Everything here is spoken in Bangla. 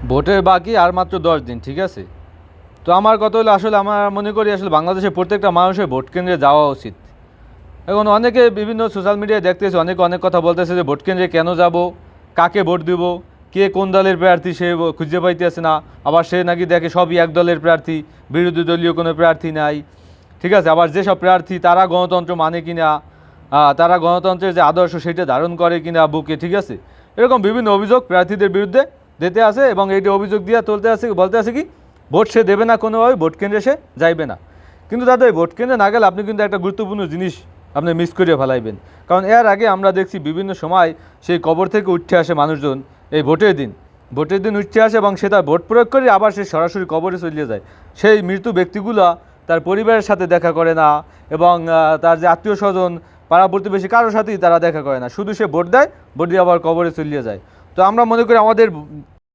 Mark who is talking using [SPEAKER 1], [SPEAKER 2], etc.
[SPEAKER 1] ভোটের বাকি আর মাত্র 10 দিন, ঠিক আছে। তো আমার কথা হলো, আসলে আমার মনে করি আসলে বাংলাদেশের প্রত্যেকটা মানুষের ভোট কেন্দ্রে যাওয়া উচিত। এখন অনেকে বিভিন্ন সোশ্যাল মিডিয়ায় দেখতেছে, অনেকে অনেক কথা বলতেছে যে ভোট কেন্দ্রে কেন যাব, কাকে ভোট দিব, কে কোন দলের প্রার্থী সে খুঁজে পাইতেছে না। আবার সে নাকি দেখে সবই এক দলের প্রার্থী, বিরোধী দলীয় কোনো প্রার্থী নাই, ঠিক আছে। আবার যেসব প্রার্থী তারা গণতন্ত্র মানে কিনা, তারা গণতন্ত্রের যে আদর্শ সেটা ধারণ করে কিনা বুকে, ঠিক আছে। এরকম বিভিন্ন অভিযোগ প্রার্থীদের বিরুদ্ধে দিতে আছে, এবং এইটি অভিযোগ দিয়ে তুলতে আছে, বলতে আছে কি ভোট সে দেবে না, কোনোভাবে ভোট কেন্দ্রে সে যাইবে না। কিন্তু দাদা, এই ভোট কেন্দ্রে না গেলে আপনি কিন্তু একটা গুরুত্বপূর্ণ জিনিস আপনি মিস করে ফেলাইবেন। কারণ এর আগে আমরা দেখছি বিভিন্ন সময় সেই কবর থেকে উঠে আসে মানুষজন এই ভোটের দিন উঠে আসে, এবং সে তার ভোট প্রয়োগ করে আবার সে সরাসরি কবরে চলে যায়। সেই মৃত ব্যক্তিগুলা তার পরিবারের সাথে দেখা করে না, এবং তার যে আত্মীয় স্বজন, পাড়া প্রতিবেশী কারোর সাথেই তারা দেখা করে না, শুধু সে ভোট দেয়, ভোট দিয়ে আবার কবরে চলিয়ে যায়। তো আমরা মনে করি আমাদের